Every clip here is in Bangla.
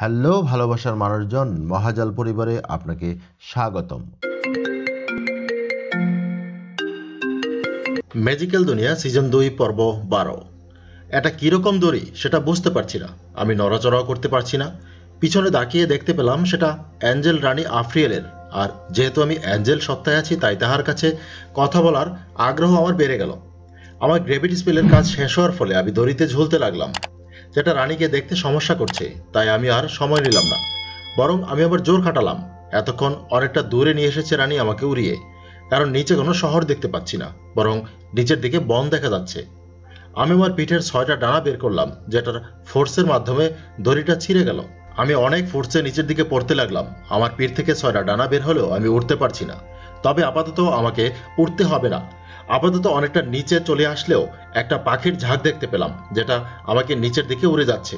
হ্যালো ভালোবাসার মানুষজন, মহাজাল পরিবারে আপনাকে স্বাগতম। ম্যাজিক্যাল দুনিয়া সিজন 2 পর্ব 12। এটা কিরকম দড়ি সেটা বুঝতে পারছি না। আমি নড়াচড়াও করতে পারছি না। পিছনে তাকিয়ে দেখতে পেলাম সেটা অ্যাঞ্জেল রানী আফ্রিয়েলের। আর যেহেতু আমি অ্যাঞ্জেল সত্তায় আছি, তাই তাহার কাছে কথা বলার আগ্রহ আমার বেড়ে গেল। আমার গ্রেভিটি স্পেলের কাজ শেষ হওয়ার ফলে আমি দড়িতে ঝুলতে লাগলাম, যেটা রানীকে দেখতে সমস্যা করছে। তাই আমি আর সময় নিলাম না, বরং আমি আবার জোর খাটালাম। এতক্ষণ অনেকটা দূরে নিয়ে এসেছে রানী আমাকে উড়িয়ে, কারণ নিচে কোনো শহর দেখতে পাচ্ছি না, বরং নিচের দিকে বন দেখা যাচ্ছে। আমি আমার পিঠের 6টা ডানা বের করলাম, যেটার ফোর্সের মাধ্যমে দড়িটা ছিঁড়ে গেল। আমি অনেক ফোর্সে নিচের দিকে পড়তে লাগলাম। আমার পিঠ থেকে 6টা ডানা বের হলেও আমি উঠতে পারছি না। তবে আপাতত আমাকে উঠতে হবে না। আপাতত অনেকটা নিচে চলে আসলেও একটা পাখির ঝাঁক দেখতে পেলাম, যেটা আমাকে নিচের দিকে উড়ে যাচ্ছে।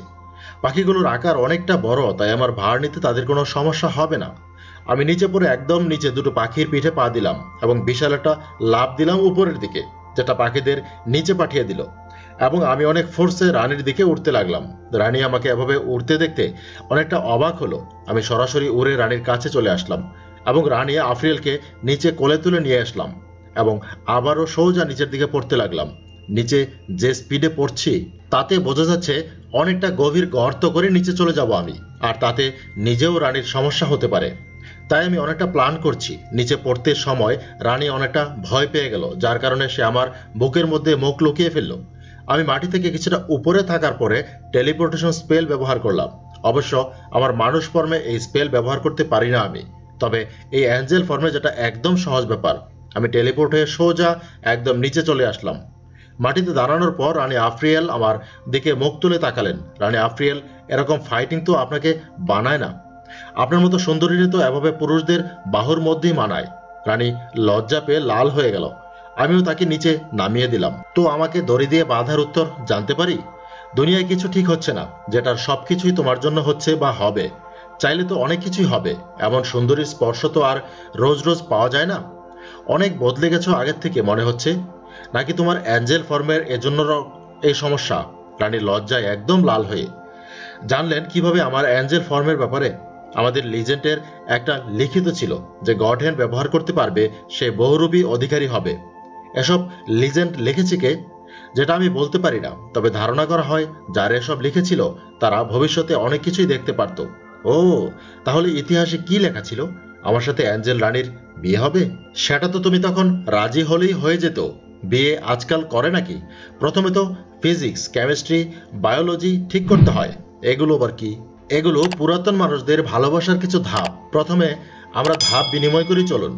পাখিগুলোর আকার অনেকটা বড়, তাই আমার ভার নিতে তাদের কোনো সমস্যা হবে না। আমি নিচে পড়ে একদম নিচে দুটো পাখির পিঠে পা দিলাম এবং বিশাল একটা লাফ দিলাম উপরের দিকে, যেটা পাখিদের নিচে পাঠিয়ে দিল। এবং আমি অনেক ফোর্সে রানীর দিকে উঠতে লাগলাম। রানী আমাকে এভাবে উঠতে দেখতে অনেকটা অবাক হলো। আমি সরাসরি উড়ে রানীর কাছে চলে আসলাম এবং রানী আফ্রিয়েলকে নিচে কোলে তুলে নিয়ে আসলাম এবং আবারও সোজা নিচের দিকে পড়তে লাগলাম। নিচে যে স্পিডে পড়ছি তাতে বোঝা যাচ্ছে অনেকটা গভীর গর্ত করে নিচে চলে যাব আমি, আর তাতে নিজেও রানীর সমস্যা হতে পারে। তাই আমি অনেকটা প্ল্যান করছি। নিচে পড়তে সময় রানী অনেকটা ভয় পেয়ে গেল, যার কারণে সে আমার বুকের মধ্যে মুখ লুকিয়ে ফেলল। আমি মাটি থেকে কিছুটা উপরে থাকার পরে টেলিপোর্টেশন স্পেল ব্যবহার করলাম। অবশ্য আমার মানুষ ফর্মে এই স্পেল ব্যবহার করতে পারি না আমি, তবে এই অ্যাঞ্জেল ফর্মে যেটা একদম সহজ ব্যাপার। আমি টেলিপোর্ট হয়ে সোজা একদম নিচে চলে আসলাম। মাটিতে দাঁড়ানোর পর রানী আফ্রিয়েল আমার দিকে মুখ তুলে তাকালেন। রানী আফ্রিয়েল, এরকম ফাইটিং তো আপনাকে বানায় না। আপনার মতো সুন্দরীরে তো এভাবে পুরুষদের বাহুর মধ্যেই মানায়। রানী লজ্জা পেয়ে লাল হয়ে গেল। আমিও তাকে নিচে নামিয়ে দিলাম। তো আমাকে দড়ি দিয়ে বাঁধার উত্তর জানতে পারি? দুনিয়ায় কিছু ঠিক হচ্ছে না, যেটার সবকিছুই তোমার জন্য হচ্ছে বা হবে। চাইলে তো অনেক কিছুই হবে। এমন সুন্দরীর স্পর্শ তো আর রোজ রোজ পাওয়া যায় না। অনেক বদলে গেছো আগের থেকে মনে হচ্ছে। নাকি তোমার অ্যাঞ্জেল ফর্মের এজন্য এই সমস্যা? রানী লজ্জায় একদম লাল হয়ে জানলেন কিভাবে আমার অ্যাঞ্জেল ফর্মের ব্যাপারে। আমাদের লিজেন্ডের একটা লিখিত ছিল যে গড হ্যান্ড ব্যবহার করতে পারবে সে বহুরূপী অধিকারী হবে। এসব লিজেন্ড লিখেছে কে, যেটা আমি বলতে পারি না, তবে ধারণা করা হয় যারা এসব লিখেছিল তারা ভবিষ্যতে অনেক কিছুই দেখতে পারত। ও, তাহলে ইতিহাসে কি লেখা ছিল? আমার সাথে অ্যাঞ্জেল রানীর বিয়ে হবে? সেটা তো তুমি তখন রাজি হলেই হয়ে যেত। বিয়ে আজকাল করে নাকি? প্রথমে তো ফিজিক্স, কেমিস্ট্রি, বায়োলজি ঠিক করতে হয়। এগুলো আবার কি? এগুলো পুরাতন মানুষদের ভালোবাসার কিছু ধাপ। প্রথমে আমরা ধাপ বিনিময় করি চলুন।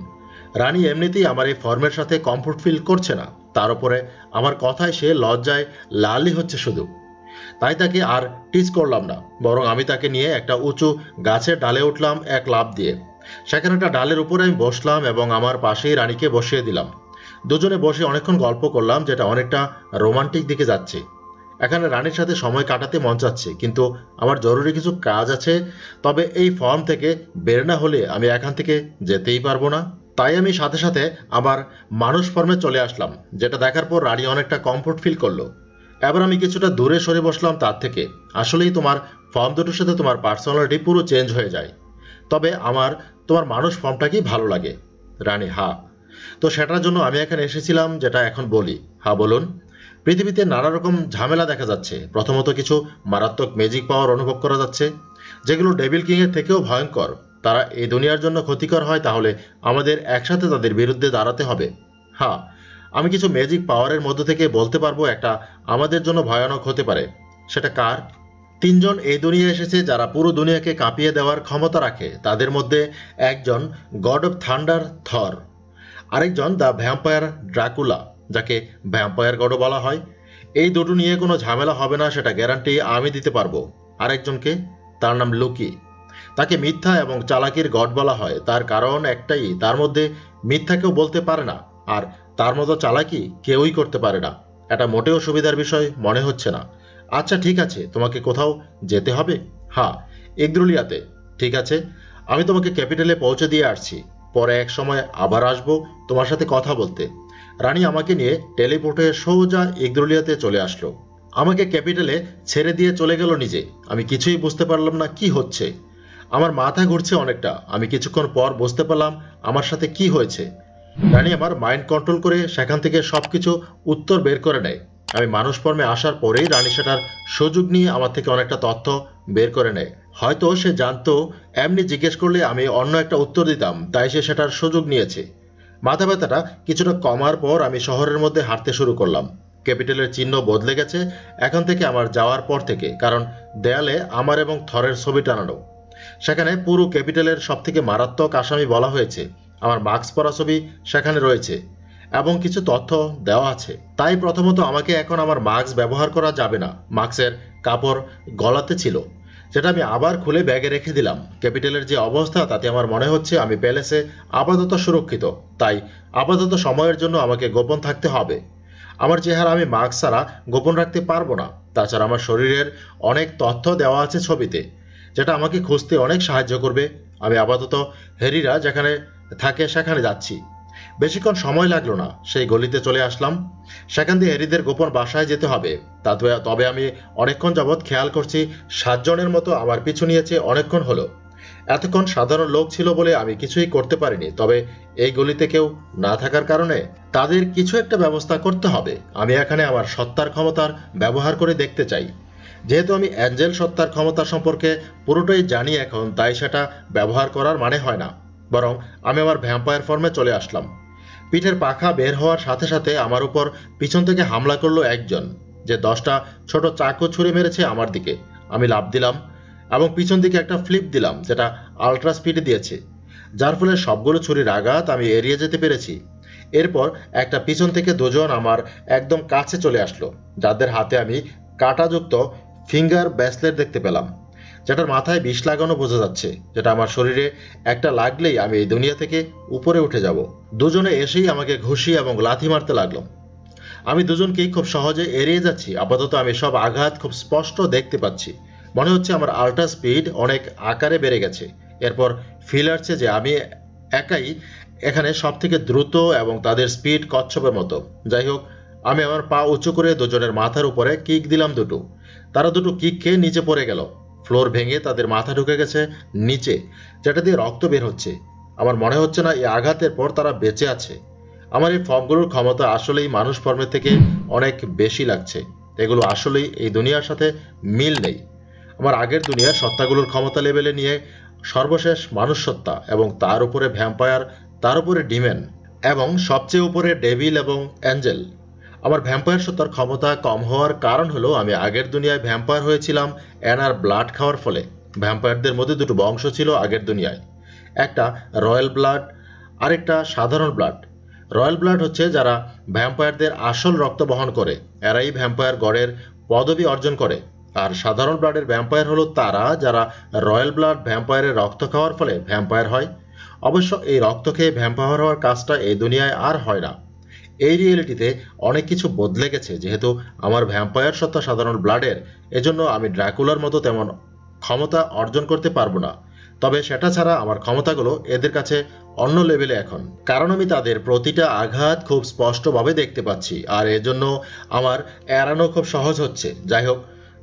রানী এমনিতেই আমার এই ফর্মের সাথে কমফোর্ট ফিল করছে না, তার উপরে আমার কথায় সে লজ্জায় লালই হচ্ছে শুধু। তাই তাকে আর টিচ করলাম না, বরং আমি তাকে নিয়ে একটা উঁচু গাছের ডালে উঠলাম এক লাফ দিয়ে। সেখানে একটা ডালের উপরে আমি বসলাম এবং আমার পাশেই রানীকে বসিয়ে দিলাম। দুজনে বসে অনেকক্ষণ গল্প করলাম, যেটা অনেকটা রোমান্টিক দিকে যাচ্ছে। এখানে রানীর সাথে সময় কাটাতে মন চাচ্ছে, কিন্তু আমার জরুরি কিছু কাজ আছে। তবে এই ফর্ম থেকে বের না হলে আমি এখান থেকে যেতেই পারবো না। তাই আমি সাথে সাথে আবার মানুষ ফর্মে চলে আসলাম, যেটা দেখার পর রানী অনেকটা কমফোর্ট ফিল করলো। এবার আমি কিছুটা দূরে সরে বসলাম তার থেকে। আসলেই তোমার ফর্ম দুটোর সাথে তোমার পার্সোনালিটি পুরো চেঞ্জ হয়ে যায়। তবে আমার তোমার মানুষ ফর্মটাকেই ভালো লাগে। রানী: হা। তো সেটার জন্য আমি এখানে এসেছিলাম, যেটা এখন বলি। হ্যাঁ বলুন। পৃথিবীতে নানা রকম ঝামেলা দেখা যাচ্ছে। প্রথমত কিছু মারাত্মক ম্যাজিক পাওয়ার অনুভব করা যাচ্ছে, যেগুলো ডেভিল কিং এর থেকেও ভয়ঙ্কর। তারা এই দুনিয়ার জন্য ক্ষতিকর হয়, তাহলে আমাদের একসাথে তাদের বিরুদ্ধে দাঁড়াতে হবে। হ্যাঁ, আমি কিছু ম্যাজিক পাওয়ারের মধ্য থেকে বলতে পারবো একটা আমাদের জন্য ভয়ানক হতে পারে। সেটা কার? 3জন এই দুনিয়া এসেছে যারা পুরো দুনিয়াকে কাঁপিয়ে দেওয়ার ক্ষমতা রাখে। তাদের মধ্যে একজন গড অফ থান্ডার থর, আরেকজন দ্য ভ্যাম্পায়ার ড্রাকুলা, যাকে ভ্যাম্পায়ার গডও বলা হয়। এই দুটো নিয়ে কোনো ঝামেলা হবে না, সেটা গ্যারান্টি আমি দিতে পারবো। আরেকজনকে, তার নাম লুকি। তাকে মিথ্যা এবং চালাকির গড বলা হয়। তার কারণ একটাই, তার মধ্যে মিথ্যা কেউ বলতে পারে না, আর তার মতো চালাকি কেউই করতে পারে না। এটা মোটেও সুবিধার বিষয় মনে হচ্ছে না। আচ্ছা ঠিক আছে, তোমাকে কোথাও যেতে হবে? হ্যাঁ, ইগদ্রুলিয়াতে। ঠিক আছে, আমি তোমাকে ক্যাপিটালে পৌঁছে দিয়ে আসছি। পরে এক সময় আবার আসবো তোমার সাথে কথা বলতে। রানী আমাকে নিয়ে টেলিপোর্টে সোজা ইগদ্রুলিয়াতে চলে আসলো। আমাকে ক্যাপিটালে ছেড়ে দিয়ে চলে গেল নিজে। আমি কিছুই বুঝতে পারলাম না কি হচ্ছে। আমার মাথা ঘুরছে অনেকটা। আমি কিছুক্ষণ পর বুঝতে পারলাম আমার সাথে কি হয়েছে। রানী আমার মাইন্ড কন্ট্রোল করে সেখান থেকে সবকিছু উত্তর বের করে নেয়। আমি মানুষ ফর্মে আসার পরেই রানী সেটার সুযোগ নিয়ে আমার থেকে অনেকটা তথ্য বের করে নেয়। হয়তো সে জানতো এমনি জিজ্ঞেস করলে আমি অন্য একটা উত্তর দিতাম, তাই সে সেটার সুযোগ নিয়েছে। মাথা ব্যথাটা কিছুটা কমার পর আমি শহরের মধ্যে হাঁটতে শুরু করলাম। ক্যাপিটালের চিহ্ন বদলে গেছে এখন থেকে আমার যাওয়ার পর থেকে, কারণ দেয়ালে আমার এবং থরের ছবি টানানো। সেখানে পুরো ক্যাপিটালের সবথেকে মারাত্মক আসামি বলা হয়েছে। আমার মাস্ক পরা ছবি সেখানে রয়েছে এবং কিছু তথ্য দেওয়া আছে। তাই প্রথমত আমাকে এখন আমার মাস্ক ব্যবহার করা যাবে না। মাস্কের কাপড় গলাতে ছিল, যেটা আমি আবার খুলে ব্যাগে রেখে দিলাম। ক্যাপিটালের যে অবস্থা তাতে আমার মনে হচ্ছে আমি প্যালেসে আপাতত সুরক্ষিত, তাই আপাতত সময়ের জন্য আমাকে গোপন থাকতে হবে। আমার চেহারা আমি মাস্ক ছাড়া গোপন রাখতে পারবো না। তাছাড়া আমার শরীরের অনেক তথ্য দেওয়া আছে ছবিতে, যেটা আমাকে খুঁজতে অনেক সাহায্য করবে। আমি আপাতত হ্যারিরা যেখানে থাকে সেখানে যাচ্ছি। বেশিক্ষণ সময় লাগলো না, সেই গলিতে চলে আসলাম। সেখান দিয়ে হ্যারিদের গোপন বাসায় যেতে হবে। তবে আমি অনেকক্ষণ যাবৎ খেয়াল করছি 7 জনের মতো আমার পিছু নিয়েছে অনেকক্ষণ হলো। এতক্ষণ সাধারণ লোক ছিল বলে আমি কিছুই করতে পারিনি, তবে এই গলিতে কেউ না থাকার কারণে তাদের কিছু একটা ব্যবস্থা করতে হবে। আমি এখানে আমার সত্তার ক্ষমতার ব্যবহার করে দেখতে চাই। যেহেতু আমি অ্যাঞ্জেল সত্তার ক্ষমতা সম্পর্কে পুরোটাই জানি এখন, তাই সেটা ব্যবহার করার মানে হয় না। বরং আমি আমার ভ্যাম্পায়ার ফর্মে চলে আসলাম। পিঠের পাখা বের হওয়ার সাথে সাথে আমার উপর পিছন থেকে হামলা করলো একজন, যে 10টা ছোট চাকু ছুঁড়ে মেরেছে আমার দিকে। আমি লাফ দিলাম এবং পিছন দিকে একটা ফ্লিপ দিলাম, যেটা আলট্রা স্পিডে দিয়েছে, যার ফলে সবগুলো ছুরির আঘাত আমি এড়িয়ে যেতে পেরেছি। এরপর একটা পিছন থেকে দুজন আমার একদম কাছে চলে আসলো, যাদের হাতে আমি কাঁটাযুক্ত ফিঙ্গার ব্রেসলেট দেখতে পেলাম, যেটার মাথায় বিষ লাগানো বোঝা যাচ্ছে, যেটা আমার শরীরে একটা লাগলেই আমি এই দুনিয়া থেকে উপরে উঠে যাব। দুজনে এসেই আমাকে ঘুষি এবং লাথি মারতে লাগলো। আমি দুজনকেই খুব সহজে এড়িয়ে যাচ্ছি। আপাতত আমি সব আঘাত খুব স্পষ্ট দেখতে পাচ্ছি। মনে হচ্ছে আমার আল্ট্রা স্পিড অনেক আকারে বেড়ে গেছে। এরপর ফিল আসছে যে আমি একাই এখানে সব থেকে দ্রুত এবং তাদের স্পিড কচ্ছপের মতো। যাই হোক, আমি আমার পা উঁচু করে দুজনের মাথার উপরে কিক দিলাম দুটো। তারা দুটো কিক খেয়ে নিচে পড়ে গেল। ফ্লোর ভেঙে তাদের মাথা ঢুকে গেছে নিচে, যেটা দিয়ে রক্ত বের হচ্ছে। আমার মনে হচ্ছে না এই আঘাতের পর তারা বেঁচে আছে। আমার এই ফর্মগুলোর ক্ষমতা আসলেই মানুষ ফর্মের থেকে অনেক বেশি লাগছে। এগুলো আসলেই এই দুনিয়ার সাথে মিল নেই। আমার আগের দুনিয়ার সত্তাগুলোর ক্ষমতা লেভেলে নিয়ে সর্বশেষ মানুষ সত্তা, এবং তার উপরে ভ্যাম্পায়ার, তার উপরে ডিমেন, এবং সবচেয়ে উপরে ডেভিল এবং অ্যাঞ্জেল। আমার ভ্যাম্পায়ার সত্তার ক্ষমতা কম হওয়ার কারণ হলো আমি আগের দুনিয়ায় ভ্যাম্পায়ার হয়েছিলাম অ্যানার ব্লাড খাওয়ার ফলে। ভ্যাম্পায়ারদের মধ্যে দুটো বংশ ছিল আগের দুনিয়ায়, একটা রয়্যাল ব্লাড, আরেকটা সাধারণ ব্লাড। রয়্যাল ব্লাড হচ্ছে যারা ভ্যাম্পায়ারদের আসল রক্ত বহন করে, এরাই ভ্যাম্পায়ার গড়ের পদবি অর্জন করে। আর সাধারণ ব্লাডের ভ্যাম্পায়ার হলো তারা যারা রয়্যাল ব্লাড ভ্যাম্পায়ারের রক্ত খাওয়ার ফলে ভ্যাম্পায়ার হয়। অবশ্য এই রক্ত খেয়ে ভ্যাম্পায়ার হওয়ার কাজটা এই দুনিয়ায় আর হয় না। এই রিয়েলিটিতে অনেক কিছু বদলে গেছে। যেহেতু আমার ভ্যাম্পায়ার সত্তা সাধারণ ব্লাডের, এজন্য আমি ড্রাকুলার মতো তেমন ক্ষমতা অর্জন করতে পারবো না। তবে সেটা ছাড়া আমার ক্ষমতাগুলো এদের কাছে অন্য লেভেলে এখন, কারণ আমি তাদের প্রতিটা আঘাত খুব স্পষ্টভাবে দেখতে পাচ্ছি, আর এজন্য আমার এড়ানো খুব সহজ হচ্ছে। যাই হোক,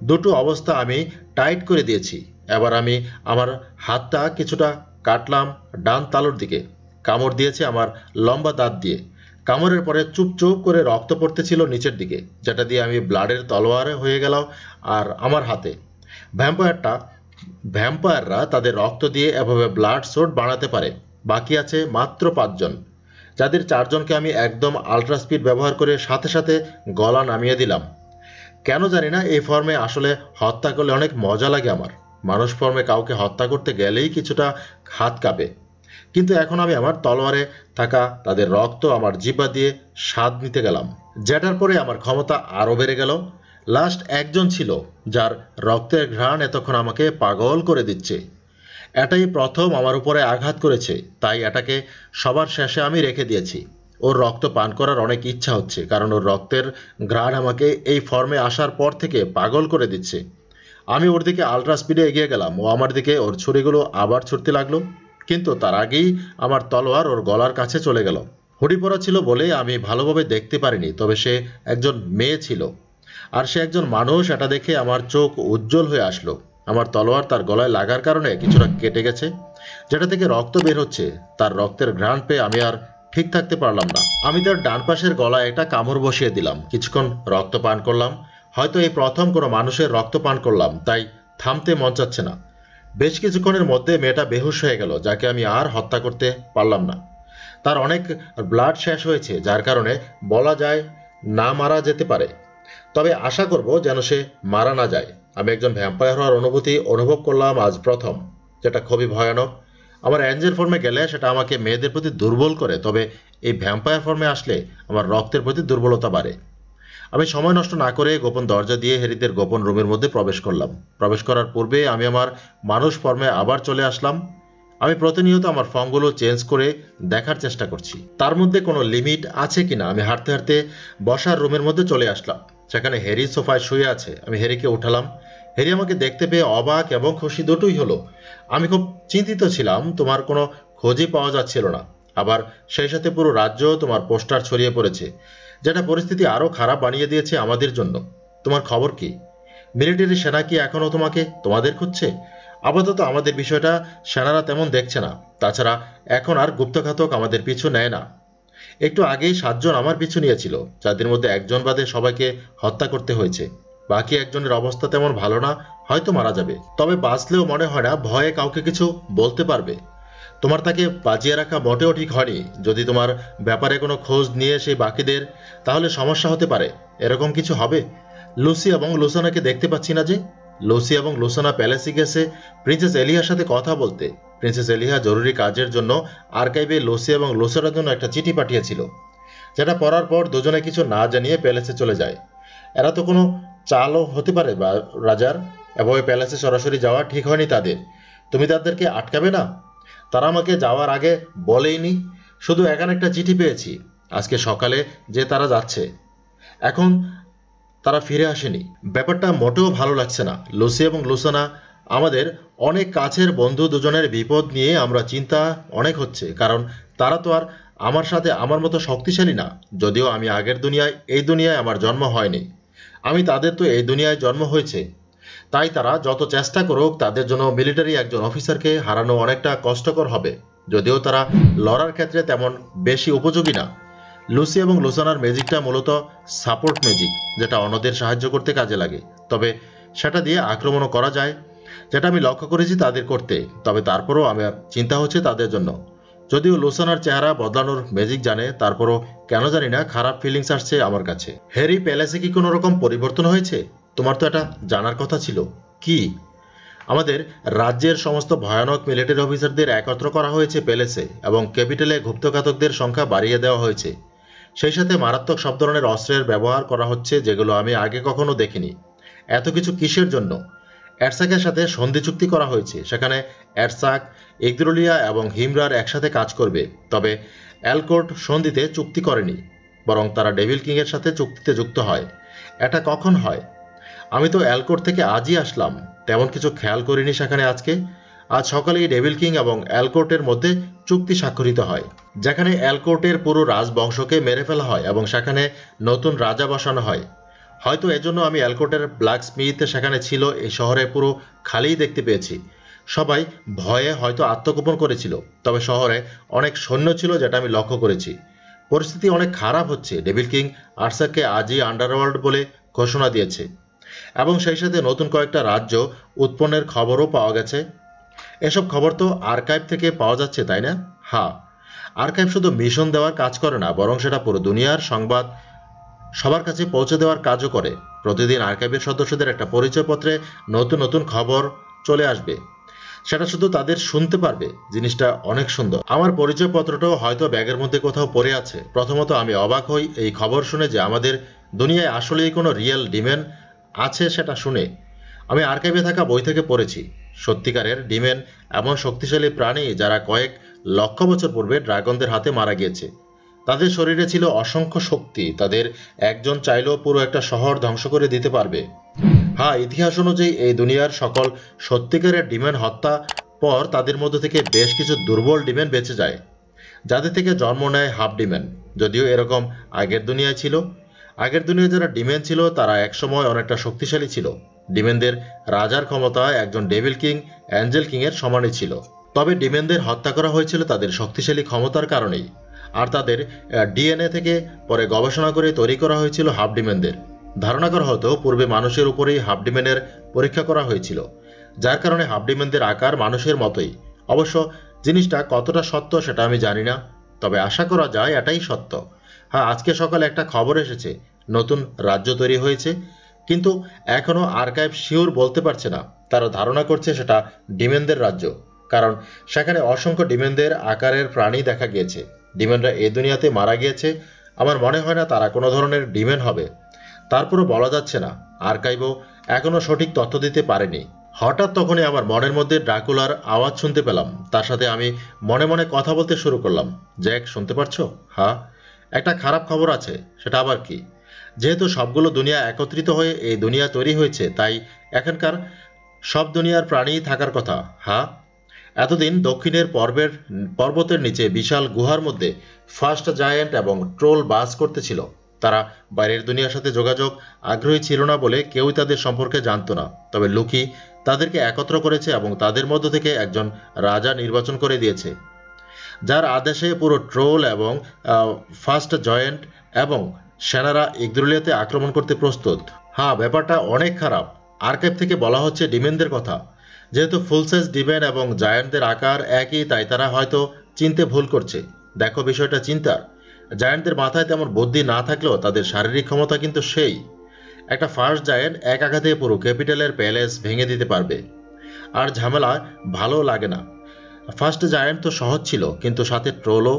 দুটো অবস্থা আমি টাইট করে দিয়েছি। এবার আমি আমার হাতটা কিছুটা কাটলাম ডান তালুর দিকে। কামড় দিয়েছে আমার লম্বা দাঁত দিয়ে। কামড়ের পরে চুপ চুপ করে রক্ত পড়তেছিল নিচের দিকে, যেটা দিয়ে আমি ব্লাডের তলোয়ার হয়ে গেল আর আমার হাতে। ভ্যাম্পায়াররা তাদের রক্ত দিয়ে এভাবে ব্লাড সোর্ট বানাতে পারে। বাকি আছে মাত্র 5 জন, যাদের 4 জনকে আমি একদম আল্ট্রা স্পিড ব্যবহার করে সাথে সাথে গলা নামিয়ে দিলাম। কেন জানি না, এই ফর্মে আসলে হত্যা করলে অনেক মজা লাগে আমার। মানুষ ফর্মে কাউকে হত্যা করতে গেলেই কিছুটা হাত কাঁপে, কিন্তু এখন আমি আমার তলোয়ারে থাকা তাদের রক্ত আমার জিহ্বা দিয়ে স্বাদ নিতে গেলাম, যেটার পরে আমার ক্ষমতা আরও বেড়ে গেল। লাস্ট একজন ছিল যার রক্তের ঘ্রাণ এতক্ষণ আমাকে পাগল করে দিচ্ছে। এটাই প্রথম আমার উপরে আঘাত করেছে, তাই এটাকে সবার শেষে আমি রেখে দিয়েছি। ওর রক্ত পান করার অনেক ইচ্ছা হচ্ছে, কারণ ওর রক্তের ঘ্রাণ আমাকে এই ফর্মে আসার পর থেকে পাগল করে দিচ্ছে। আমি ওর দিকে আল্ট্রা স্পিডে এগিয়ে গেলাম। ও আমার দিকে ওর ছুরিগুলো আবার ছুটতে লাগলো, কিন্তু তার আগেই আমার তলোয়ার ওর গলার কাছে চলে গেল। হুডি পরা ছিল বলে আমি ভালোভাবে দেখতে পারিনি, তবে সে একজন মেয়ে ছিল। আর সে একজন মানুষ, এটা দেখে আমার চোখ উজ্জ্বল হয়ে আসলো। আমার তলোয়ার তার গলায় লাগার কারণে কিছুটা কেটে গেছে, যেটা থেকে রক্ত বের হচ্ছে। তার রক্তের ঘ্রাণ পেয়ে আমি আর ঠিক থাকতে পারলাম না। আমি তার ডান পাশের গলায় একটা কামড় বসিয়ে দিলাম। কিছুক্ষণ রক্ত পান করলাম। হয়তো এই প্রথম কোনো মানুষের রক্ত পান করলাম, তাই থামতে মন চাচ্ছে না। বেশ কিছুক্ষণের মধ্যে মেয়েটা বেহুশ হয়ে গেল, যাকে আমি আর হত্যা করতে পারলাম না। তার অনেক ব্লাড শেষ হয়েছে, যার কারণে বলা যায় না মারা যেতে পারে, তবে আশা করব যেন সে মারা না যায়। আমি একজন ভ্যাম্পায়ার হওয়ার অনুভূতি অনুভব করলাম আজ প্রথম, যেটা খুবই ভয়ানক। আমার অ্যাঞ্জেল ফর্মে গেলে সেটা আমাকে মেয়েদের প্রতি দুর্বল করে, তবে এই ভ্যাম্পায়ার ফর্মে আসলে আমার রক্তের প্রতি দুর্বলতা বাড়ে। আমি সময় নষ্ট না করে গোপন দরজা দিয়ে হ্যারিদের গোপন রুমের মধ্যে প্রবেশ করলাম। প্রবেশ করার পূর্বে আমি আমার মানুষ ফর্মে আবার চলে আসলাম। আমি প্রতিনিয়ত আমার ফর্মগুলো চেঞ্জ করে দেখার চেষ্টা করছি তার মধ্যে কোনো লিমিট আছে কিনা। আমি হাঁটতে হাঁটতে বসার রুমের মধ্যে চলে আসলাম। সেখানে হ্যারি সোফায় শুয়ে আছে। আমি হ্যারিকে উঠালাম। হ্যারি আমাকে দেখতে পেয়ে অবাক এবং খুশি দুটোই হলো। আমি খুব চিন্তিত ছিলাম, তোমার কোনো খোঁজই পাওয়া যাচ্ছিল না। আবার সেই সাথে পুরো রাজ্য তোমার পোস্টার ছড়িয়ে পড়েছে, যেটা পরিস্থিতি আরও খারাপ বানিয়ে দিয়েছে আমাদের জন্য। তোমার খবর কি? মিলিটারি সেনা কি এখনও তোমাদের খুঁজছে? আপাতত আমাদের বিষয়টা সেনারা তেমন দেখছে না। তাছাড়া এখন আর গুপ্তঘাতক আমাদের পিছু নেয় না। একটু আগেই 7 জন আমার পিছু নিয়েছিল, যাদের মধ্যে একজন বাদে সবাইকে হত্যা করতে হয়েছে। বাকি একজনের অবস্থা তেমন ভালো না, হয়তো মারা যাবে। তবে বাঁচলেও মনে হয় না ভয়ে কাউকে কিছু বলতে পারবে। তোমার তাকে বাঁচিয়ে রাখা মোটেও ঠিক হয়নি। যদি তোমার ব্যাপারে কোনো খোঁজ নিয়ে সেই বাকিদের, তাহলে সমস্যা হতে পারে। এরকম কিছু হবে। লুসি এবং লুসানাকে দেখতে পাচ্ছি না যে। লুসি এবং লুসানা প্যালেসে গেছে প্রিন্সেস এলিহার সাথে কথা বলতে। প্রিন্সেস এলিহা জরুরি কাজের জন্য আর্কাইভে লুসি এবং লুসানার জন্য একটা চিঠি পাঠিয়েছিল, যেটা পড়ার পর দুজনে কিছু না জানিয়ে প্যালেসে চলে যায়। এরা তো কোনো চালও হতে পারে বা রাজার। এভাবে প্যালেসে সরাসরি যাওয়া ঠিক হয়নি তাদের। তুমি তাদেরকে আটকাবে না? তারা আমাকে যাওয়ার আগে বলেইনি, শুধু এখানে একটা চিঠি পেয়েছি আজকে সকালে যে তারা যাচ্ছে। এখন তারা ফিরে আসেনি। ব্যাপারটা মোটেও ভালো লাগছে না। লুসি এবং লুসানা আমাদের অনেক কাছের বন্ধু, দুজনের বিপদ নিয়ে আমরা চিন্তা অনেক হচ্ছে, কারণ তারা তো আর আমার সাথে আমার মতো শক্তিশালী না। যদিও আমি আগের দুনিয়ায়, এই দুনিয়ায় আমার জন্ম হয়নি। আমি তাদের তো এই দুনিয়ায় জন্ম হয়েছে। তাই তারা যত চেষ্টা করুক, তাদের জন্য মিলিটারি একজন অফিসারকে হারানো অনেকটা কষ্টকর হবে, যদিও তারা লড়ার ক্ষেত্রে তেমন বেশি উপযোগী না। লুসি এবং লুসানার ম্যাজিকটা মূলত সাপোর্ট ম্যাজিক, যেটা অন্যদের সাহায্য করতে কাজে লাগে। তবে সেটা দিয়ে আক্রমণও করা যায়, যেটা আমি লক্ষ্য করেছি তাদের করতে। তবে তারপরও আমার চিন্তা হচ্ছে তাদের জন্য। যদিও লুসানার চেহারা বদলানোর ম্যাজিক জানে, তারপরও কেন জানি না খারাপ ফিলিংস আসছে আমার কাছে। হ্যারি, প্যালেসে কি কোনো রকম পরিবর্তন হয়েছে? তোমার তো এটা জানার কথা ছিল। কি? আমাদের রাজ্যের সমস্ত ভয়ানক মিলিটারি অফিসারদের একত্র করা হয়েছে প্যালেসে, এবং ক্যাপিটালে গুপ্তঘাতকদের সংখ্যা বাড়িয়ে দেওয়া হয়েছে। সেই সাথে মারাত্মক সব ধরনের অস্ত্রের ব্যবহার করা হচ্ছে, যেগুলো আমি আগে কখনো দেখিনি। এত কিছু কিসের জন্য? এরসাকের সাথে সন্ধি চুক্তি করা হয়েছে। সেখানে এরসাক, ইগদ্রোলিয়া এবং হিমরার একসাথে কাজ করবে। তবে অ্যালকোর্ট সন্ধিতে চুক্তি করেনি, বরং তারা ডেভিল কিংয়ের সাথে চুক্তিতে যুক্ত হয়। এটা কখন হয়? আমি তো অ্যালকোর্ট থেকে আজই আসলাম, তেমন কিছু খেয়াল করিনি সেখানে। আজ সকালেই ডেভিল কিং এবং অ্যালকোর্টের মধ্যে চুক্তি স্বাক্ষরিত হয়, যেখানে অ্যালকোর্টের পুরো রাজবংশকে মেরে ফেলা হয় এবং সেখানে নতুন রাজা বসানো হয়। হয়তো এজন্য আমি অ্যালকোর্টের ব্ল্যাক স্মিথ সেখানে ছিল। এই শহরে পুরো খালিই দেখতে পেয়েছি। সবাই ভয়ে হয়তো আত্মগোপন করেছিল, তবে শহরে অনেক সৈন্য ছিল, যেটা আমি লক্ষ্য করেছি। পরিস্থিতি অনেক খারাপ হচ্ছে। ডেভিল কিং আর্সাককে আজই আন্ডারওয়ার্ল্ড বলে ঘোষণা দিয়েছে, এবং সেই সাথে নতুন কয়েকটা রাজ্য উৎপন্নের খবরও পাওয়া গেছে। এসব খবর তো আর্কাইভ থেকে পাওয়া যাচ্ছে, তাই না? হ্যাঁ, আর্কাইভ শুধু মিশন দেওয়ার কাজ করে না, বরং সেটা পুরো দুনিয়ার সংবাদ সবার কাছে পৌঁছে দেওয়ার কাজও করে। প্রতিদিন আর্কাইভের সদস্যদের একটা পরিচয়পত্রে নতুন নতুন খবর চলে আসবে, সেটা শুধু তাদের শুনতে পারবে। জিনিসটা অনেক সুন্দর। আমার পরিচয়পত্রটাও হয়তো ব্যাগের মধ্যে কোথাও পড়ে আছে। প্রথমত আমি অবাক হই এই খবর শুনে যে আমাদের দুনিয়ায় আসলেই কোনো রিয়েল ডিমেন আছে সেটা শুনে। আমি আর্কাইভে থাকা বই থেকে পড়েছি, সত্যিকারের ডিমেন এমন শক্তিশালী প্রাণী যারা কয়েক লক্ষ বছর পূর্বে ড্রাগনদের হাতে মারা গিয়েছে। তাদের শরীরে ছিল অসংখ্য শক্তি। তাদের একজন চাইলেও পুরো একটা শহর ধ্বংস করে দিতে পারবে। হ্যাঁ, ইতিহাস অনুযায়ী এই দুনিয়ার সকল সত্যিকারের ডিমেন হত্যা পর তাদের মধ্য থেকে বেশ কিছু দুর্বল ডিমেন বেঁচে যায়, যাদের থেকে জন্ম নেয় হাফ ডিমেন। যদিও এরকম আগের দুনিয়ায় ছিল। আগের দুনিয়ায় যারা ডিমেন ছিল তারা একসময় অনেকটা শক্তিশালী ছিল। ডিমেনদের রাজার ক্ষমতা একজন ডেভিল কিং অ্যাঞ্জেল কিং এর সমানই ছিল। তবে ডিমেনদের হত্যা করা হয়েছিল তাদের শক্তিশালী ক্ষমতার কারণেই, আর তাদের ডিএনএ থেকে পরে গবেষণা করে তৈরি করা হয়েছিল হাফ ডিমেনদের। ধারণা করা হতো পূর্বে মানুষের উপরেই হাফ ডিমেনের পরীক্ষা করা হয়েছিল, যার কারণে হাফ ডিমেনদের আকার মানুষের মতোই। অবশ্য জিনিসটা কতটা সত্য সেটা আমি জানি না, তবে আশা করা যায় এটাই সত্য। হ্যাঁ, আজকে সকালে একটা খবর এসেছে নতুন রাজ্য তৈরি হয়েছে, কিন্তু এখনো আর্কাইভ শিওর বলতে পারছে না। তারা ধারণা করছে সেটা ডিমেনদের রাজ্য, কারণ সেখানে অসংখ্য ডিমেনদের আকারের প্রাণী দেখা গিয়েছে। ডিমেনরা এই দুনিয়াতে মারা গিয়েছে, আমার মনে হয় না তারা কোনো ধরনের ডিমেন হবে। তারপরও বলা যাচ্ছে না, আর্কাইভও এখনো সঠিক তথ্য দিতে পারেনি। হঠাৎ তখনই আমার মনের মধ্যে ড্রাকুলার আওয়াজ শুনতে পেলাম। তার সাথে আমি মনে মনে কথা বলতে শুরু করলাম, জ্যাক শুনতে পারছো? হ্যাঁ। একটা খারাপ খবর আছে। সেটা আবার কি? যেহেতু সবগুলো দুনিয়া একত্রিত হয়ে এই দুনিয়া তৈরি হয়েছে, তাই এখানকার সব দুনিয়ার প্রাণী থাকার কথা। হ্যাঁ। এতদিন দক্ষিণের পর্বতের নিচে বিশাল গুহার মধ্যে ফার্স্ট জায়ান্ট এবং ট্রোল বাস করতেছিল। তারা বাইরের দুনিয়ার সাথে যোগাযোগ আগ্রহী ছিল না বলে কেউই তাদের সম্পর্কে জানত না। তবে লুকি তাদেরকে একত্র করেছে এবং তাদের মধ্য থেকে একজন রাজা নির্বাচন করে দিয়েছে, যার আদেশে পুরো ট্রোল এবং ফার্স্ট জয়েন্ট এবং সেনারা ইগদ্রুলিয়াতে আক্রমণ করতে প্রস্তুত। হ্যাঁ, ব্যাপারটা অনেক খারাপ। আর্কাইভ থেকে বলা হচ্ছে ডিমেনদের কথা। যেহেতু ফুল সাইজ ডিমেন এবং জায়ান্টদের আকার একই, তাই তারা হয়তো চিনতে ভুল করছে। দেখো, বিষয়টা চিন্তার। জায়ান্টদের মাথায় তেমন বুদ্ধি না থাকলেও তাদের শারীরিক ক্ষমতা কিন্তু সেই। একটা ফার্স্ট জায়ান্ট এক আঘাতে পুরো ক্যাপিটালের প্যালেস ভেঙে দিতে পারবে। আর ঝামেলা ভালো লাগে না। ফার্স্ট জায়ান্ট তো সহজ ছিল, কিন্তু সাথে ট্রোলও।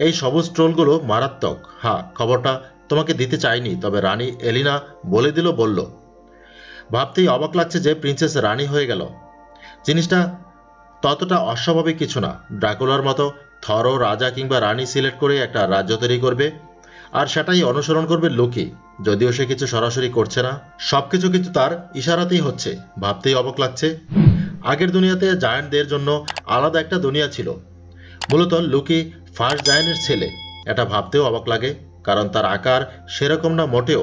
এই সবুজ ট্রোলগুলো মারাত্মক। হ্যাঁ, খবরটা তোমাকে দিতে চাইনি, তবে রানী এলিনা বলে বলল। ভাবতেই অবাক লাগছে যে প্রিন্সেস রানী হয়ে গেল। জিনিসটা ততটা অস্বাভাবিক কিছু না। ড্রাকুলার মতো থরও রাজা কিংবা রানী সিলেক্ট করে একটা রাজ্য তৈরি করবে, আর সেটাই অনুসরণ করবে লুকি। যদিও সে কিছু সরাসরি করছে না, সবকিছু কিন্তু তার ইশারাতেই হচ্ছে। ভাবতেই অবাক লাগছে। আগের দুনিয়াতে জায়ান্টদের জন্য আলাদা একটা দুনিয়া ছিল। মূলত লুকি ফার্স্ট জায়ান্টের ছেলে। এটা ভাবতেও অবাক লাগে, কারণ তার আকার সেরকম না মোটেও।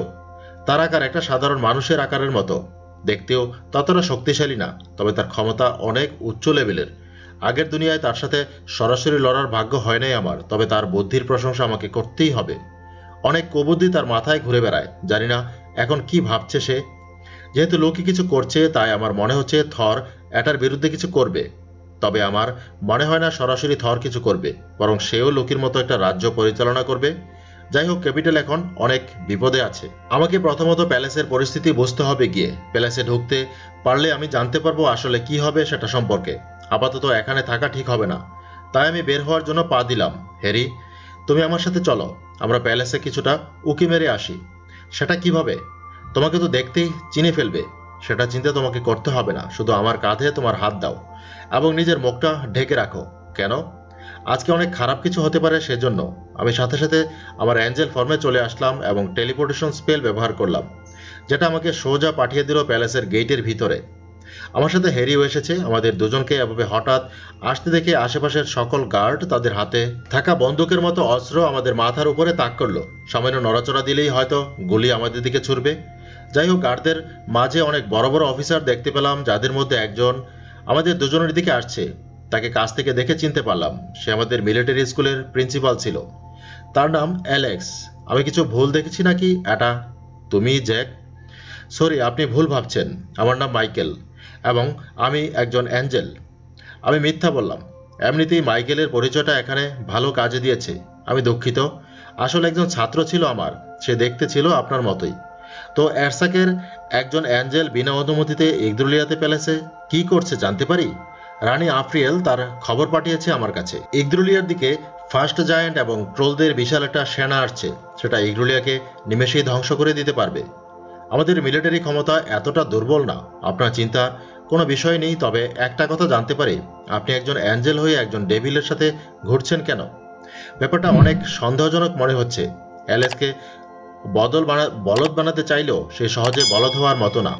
তার আকার একটা সাধারণ মানুষের আকারের মতো, দেখতেও ততটা শক্তিশালী না, তবে তার ক্ষমতা অনেক উচ্চ লেভেলের। আগের দুনিয়ায় তার সাথে সরাসরি লড়ার ভাগ্য হয় নাই আমার, তবে তার বুদ্ধির প্রশংসা আমাকে করতেই হবে। অনেক কুবুদ্ধি তার মাথায় ঘুরে বেড়ায়, জানি না এখন কি ভাবছে সে। যেহেতু লোকে কিছু করছে, তাই আমার মনে হচ্ছে থর এটার বিরুদ্ধে কিছু করবে। তবে আমার মনে হয় না সরাসরি থর কিছু করবে, বরং সেও লোকের মতো একটা রাজ্য পরিচালনা করবে। যাই হোক, ক্যাপিটাল এখন অনেক বিপদে আছে। আমাকে প্রথমত প্যালেসের পরিস্থিতি বুঝতে হবে। গিয়ে প্যালেসে ঢুকতে পারলে আমি জানতে পারবো আসলে কি হবে সেটা সম্পর্কে। আপাতত এখানে থাকা ঠিক হবে না, তাই আমি বের হওয়ার জন্য পা দিলাম। হ্যারি, তুমি আমার সাথে চলো, আমরা প্যালেসে কিছুটা উকি মেরে আসি। সেটা কিভাবে? তোমাকে তো দেখতেই চিনে ফেলবে। সেটা চিন্তা তোমাকে করতে হবে না, শুধু আমার কাঁধে তোমার হাত দাও এবং নিজের মুখটা ঢেকে রাখো। কেন? আজকে অনেক খারাপ কিছু হতে পারে, সেজন্য। আমি সাথে সাথে আমার অ্যাঞ্জেল ফর্মে চলে আসলাম এবং টেলিপোর্টেশন স্পেল ব্যবহার করলাম, যেটা আমাকে সোজা পাঠিয়ে দিল প্যালেসের গেটের ভিতরে। আমার সাথে হ্যারিও এসেছে। আমাদের দুজনকে এভাবে হঠাৎ আসতে দেখে আশেপাশের সকল গার্ড তাদের হাতে থাকা বন্দুকের মতো অস্ত্র আমাদের মাথার উপরে তাক করলো। সামান্য নড়াচড়া দিলেই হয়তো গুলি আমাদের দিকে ছুড়বে। যাই হোক, গার্ডদের মাঝে অনেক বড় বড় অফিসার দেখতে পেলাম, যাদের মধ্যে একজন আমাদের দুজনের দিকে আসছে। তাকে কাছ থেকে দেখে চিনতে পারলাম। সে আমাদের মিলিটারি স্কুলের প্রিন্সিপাল ছিল। তার নাম অ্যালেক্স। আমি কিছু ভুল দেখেছি নাকি? এটা তুমি জ্যাক? সরি, আপনি ভুল ভাবছেন। আমার নাম মাইকেল এবং আমি একজন অ্যাঞ্জেল। আমি মিথ্যা বললাম। এমনিতেই মাইকেলের পরিচয়টা এখানে ভালো কাজে দিয়েছে। আমি দুঃখিত। আসলে একজন ছাত্র ছিল আমার, সে দেখতে ছিল আপনার মতোই। তো এরসাকের একজন অ্যাঞ্জেল বিনা অনুমতিতে ইগদ্রুলিয়াতে প্যালেসে কি করছে জানতে পারি? রানী আফ্রিয়েল তার খবর পাঠিয়েছে আমার কাছে। ইগদ্রুলিয়ার দিকে ফার্স্ট জায়ান্ট এবং ট্রোলদের বিশাল একটা সেনা আসছে। সেটা ইগদ্রুলিয়াকে নিমেষেই ধ্বংস করে দিতে পারবে। আমাদের মিলিটারি ক্ষমতা এতটা দুর্বল না। আপনার চিন্তা কোনো বিষয় নেই, তবে একটা কথা জানতে পারি, আপনি একজন অ্যাঞ্জেল হয়ে একজন ডেভিলের সাথে ঘুরছেন কেন? ব্যাপারটা অনেক সন্দেহজনক মনে হচ্ছে। অ্যালেক্সকে বলদ বানাতে চাইলেও সে সহজে বলদ হওয়ার মতো না।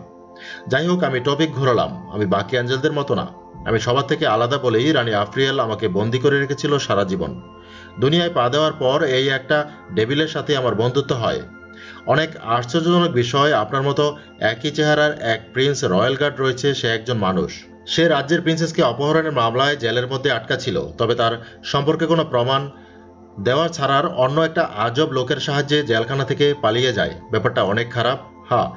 যাই হোক, আমি টপিক ঘোরালাম। আমি বাকি অ্যাঞ্জেলদের মতো না। আমি সবার থেকে আলাদা বলেই রানী আফ্রিয়েল আমাকে বন্দি করে রেখেছিল সারা জীবন। দুনিয়ায় পা দেওয়ার পর এই একটা ডেভিলের সাথে আমার বন্ধুত্ব হয়। অনেক আশ্চর্যজনক বিষয়, আপনার মতো একই চেহারার এক প্রিন্স রয়্যাল গার্ড রয়েছে, সে একজন মানুষ। সে রাজ্যের প্রিন্সেসকে অপহরণের মামলায় জেলের মধ্যে আটকা ছিল, তবে তার সম্পর্কে কোনো প্রমাণ দেওয়া ছাড়ার অন্য একটা আজব লোকের সাহায্যে জেলখানা থেকে পালিয়ে যায়। ব্যাপারটা অনেক খারাপ। হ্যাঁ,